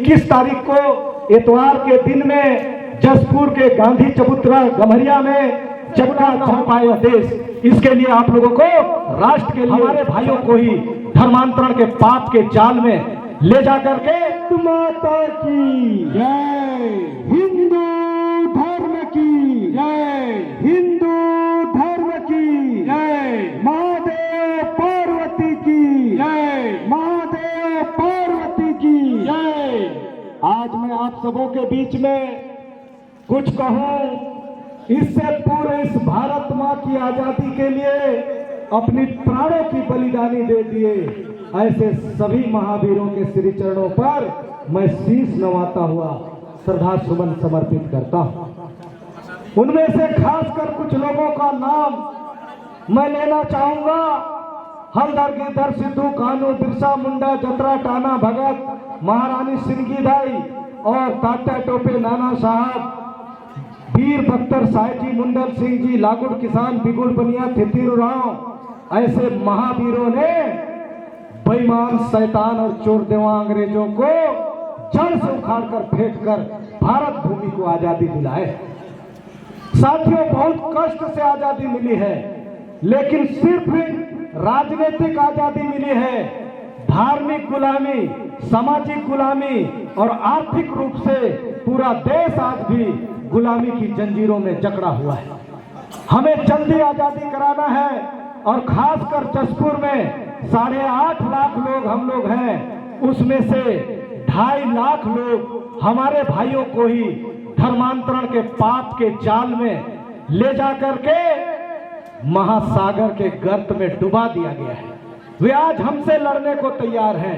21 तारीख को इतवार के दिन में जसपुर के गांधी चबूतरा गम्हरिया में चक्का जाम आया देश। इसके लिए आप लोगों को, राष्ट्र के लिए, हमारे भाइयों को ही धर्मांतरण के पाप के जाल में ले जा करके माता की जय, हिंदू धर्म की जय, हिंदू धर्म की जय, महादेव पार्वती की जय, महादेव पार्वती की जय। आज मैं आप सबों के बीच में कुछ कहूं, इससे पूरे इस भारत माँ की आजादी के लिए अपनी प्राणों की बलिदानी दे दिए ऐसे सभी महावीरों के श्री चरणों पर मैं शीश नवाता हुआ श्रद्धा सुमन समर्पित करता हूं। उनमें से खासकर कुछ लोगों का नाम मैं लेना चाहूंगा। हलधर गिरधर सिद्धू कानू बिरसा मुंडा जतरा टाना भगत महारानी सिंगी भाई और तात्या टोपे नाना साहब, वीर बख्तर साहेब जी, मुंडल सिंह जी, लागुड़ किसान, बिगुड़ बनिया, थितिरू राव, ऐसे महावीरों ने बेईमान, शैतान और चोर देवा अंग्रेजों को जड़ से उखाड़कर फेंककर भारत भूमि को आजादी दिलाए। साथियों, बहुत कष्ट से आजादी मिली है, लेकिन सिर्फ राजनीतिक आजादी मिली है। धार्मिक गुलामी, सामाजिक गुलामी और आर्थिक रूप से पूरा देश आज भी गुलामी की जंजीरों में जकड़ा हुआ है। हमें जल्दी आजादी कराना है और खासकर जसपुर में 8.5 लाख लोग हम लोग हैं, उसमें से 2.5 लाख लोग हमारे भाइयों को ही धर्मांतरण के पाप के जाल में ले जा करके महासागर के गर्त में डुबा दिया गया है। वे आज हमसे लड़ने को तैयार हैं।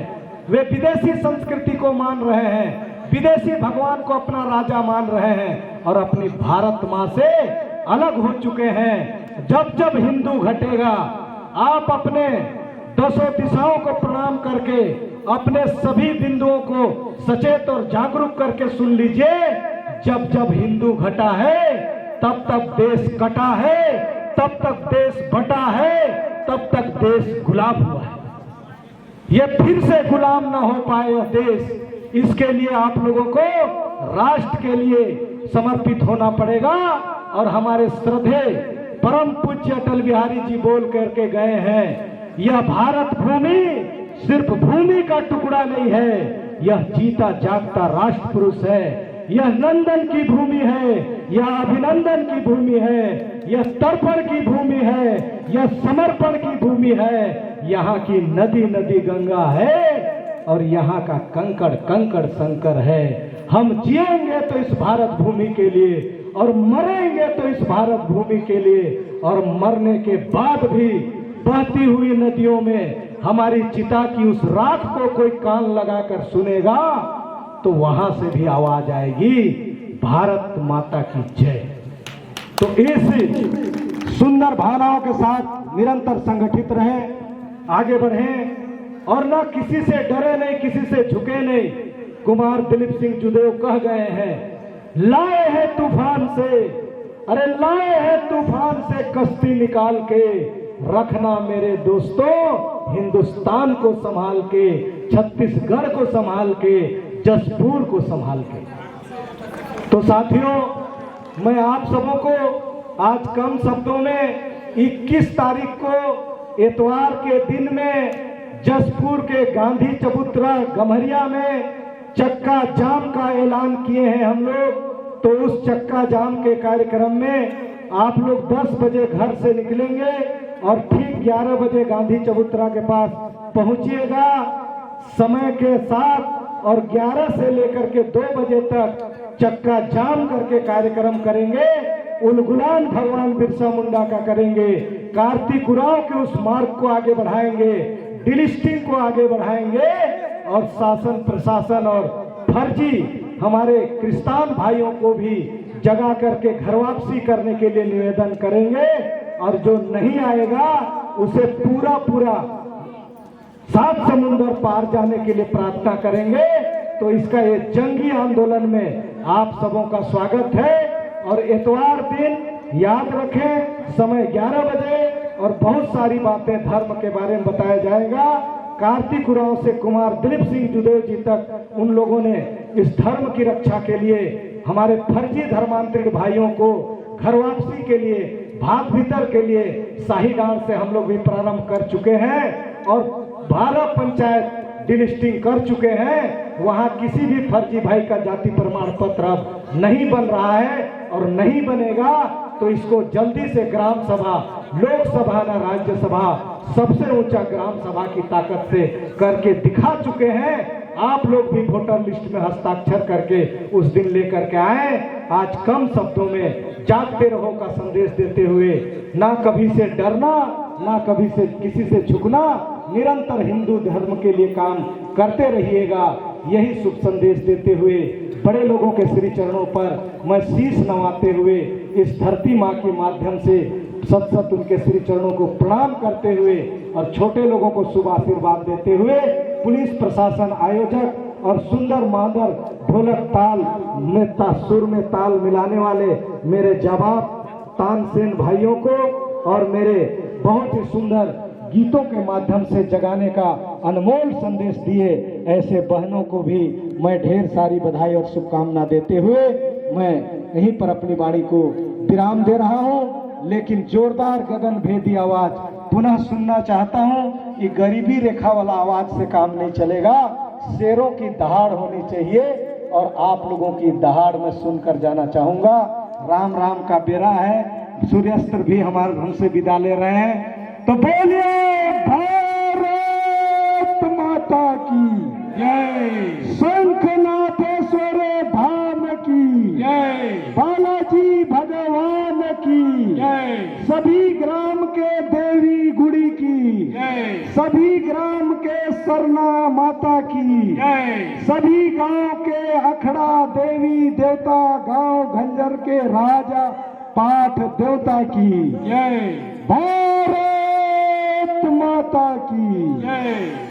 वे विदेशी संस्कृति को मान रहे हैं, विदेशी भगवान को अपना राजा मान रहे हैं और अपनी भारत माँ से अलग हो चुके हैं। जब जब हिंदू घटेगा, आप अपने दसों दिशाओं को प्रणाम करके अपने सभी बिंदुओं को सचेत और जागरूक करके सुन लीजिए। जब जब हिंदू घटा है, तब तक देश कटा है, तब तक देश बटा है, तब तक देश गुलाम हुआ है। ये फिर से गुलाम ना हो पाए यह देश, इसके लिए आप लोगों को राष्ट्र के लिए समर्पित होना पड़ेगा। और हमारे श्रद्धेय परम पूज्य अटल बिहारी जी बोल करके गए हैं, यह भारत भूमि सिर्फ भूमि का टुकड़ा नहीं है, यह जीता जागता राष्ट्र पुरुष है। यह नंदन की भूमि है, यह अभिनंदन की भूमि है, यह तर्पण की भूमि है, यह समर्पण की भूमि है। यहाँ की नदी नदी गंगा है और यहाँ का कंकड़ कंकड़ शंकर है। हम जिएंगे तो इस भारत भूमि के लिए और मरेंगे तो इस भारत भूमि के लिए, और मरने के बाद भी बहती हुई नदियों में हमारी चिता की उस राख को कोई कान लगाकर सुनेगा तो वहां से भी आवाज आएगी, भारत माता की जय। तो इस सुंदर भावनाओं के साथ निरंतर संगठित रहें, आगे बढ़ें और न किसी से डरे नहीं, किसी से झुके नहीं। कुमार दिलीप सिंह जुदेव कह गए हैं, लाए हैं तूफान से, अरे लाए हैं तूफान से कश्ती निकाल के, रखना मेरे दोस्तों हिंदुस्तान को संभाल के, छत्तीसगढ़ को संभाल के, जसपुर को संभाल के। तो साथियों, मैं आप सबों को आज कम शब्दों में 21 तारीख को इतवार के दिन में जसपुर के गांधी चबूतरा गम्हरिया में चक्का जाम का ऐलान किए हैं हम लोग। तो उस चक्का जाम के कार्यक्रम में आप लोग 10 बजे घर से निकलेंगे और ठीक 11 बजे गांधी चबूतरा के पास पहुंचिएगा समय के साथ, और 11 से लेकर के 2 बजे तक चक्का जाम करके कार्यक्रम करेंगे। उलगुलान भगवान बिरसा मुंडा का करेंगे, कार्तिक उरांव के उस मार्ग को आगे बढ़ाएंगे, डिलिस्टिंग को आगे बढ़ाएंगे और शासन प्रशासन और फर्जी हमारे क्रिस्तान भाइयों को भी जगा करके घर वापसी करने के लिए निवेदन करेंगे। और जो नहीं आएगा उसे पूरा पूरा 7 समुंदर पार जाने के लिए प्रार्थना करेंगे। तो इसका ये जंगी आंदोलन में आप सबों का स्वागत है। और इतवार दिन याद रखें, समय 11 बजे और बहुत सारी बातें धर्म के बारे में बताया जाएगा। कार्तिक उरांव से कुमार दिलीप सिंह जुदेव जी तक उन लोगों ने इस धर्म की रक्षा के लिए, हमारे फर्जी धर्मांतरित भाइयों को घर वापसी के लिए, भाग भीतर के लिए शाही डांड से हम लोग भी प्रारंभ कर चुके हैं और 12 पंचायत डिलिस्टिंग कर चुके हैं। वहां किसी भी फर्जी भाई का जाति प्रमाण पत्र अब नहीं बन रहा है और नहीं बनेगा। तो इसको जल्दी से ग्राम सभा, लोकसभा ना राज्यसभा, सबसे ऊंचा ग्राम सभा की ताकत से करके दिखा चुके हैं। आप लोग भी वोटर लिस्ट में हस्ताक्षर करके उस दिन लेकर के आए। आज कम शब्दों में जागते रहो का संदेश देते हुए, ना कभी से डरना, ना कभी से किसी से झुकना, निरंतर हिंदू धर्म के लिए काम करते रहिएगा, यही शुभ संदेश देते हुए बड़े लोगों के श्री चरणों पर मैं शीश नवाते हुए इस धरती माँ के माध्यम से सत सत उनके श्री चरणों को प्रणाम करते हुए और छोटे लोगों को शुभ आशीर्वाद देते हुए पुलिस प्रशासन, आयोजक और सुंदर मादर ढोलक ताल में सुर में ताल मिलाने वाले मेरे जवाब तानसेन भाइयों को और मेरे बहुत ही सुंदर गीतों के माध्यम से जगाने का अनमोल संदेश दिए ऐसे बहनों को भी मैं ढेर सारी बधाई और शुभकामना देते हुए मैं यहीं पर अपनी वाणी को विराम दे रहा हूं। लेकिन जोरदार गगन भेदी आवाज पुनः सुनना चाहता हूं। ये गरीबी रेखा वाला आवाज से काम नहीं चलेगा, शेरों की दहाड़ होनी चाहिए और आप लोगों की दहाड़ में सुनकर जाना चाहूंगा। राम राम का बेरा है, सूर्यास्त्र भी हमारे हमसे विदा ले रहे हैं। तो बोलिए भारत माता की जय, शंखनाथेश्वर धाम की जय, बालाजी भगवान की जय, सभी ग्राम के देवी गुड़ी की जय, सभी ग्राम के सरना माता की जय, सभी गांव के अखड़ा देवी देवता, गांव घंजर के राजा पाठ देवता की जय, भारत माता की जय।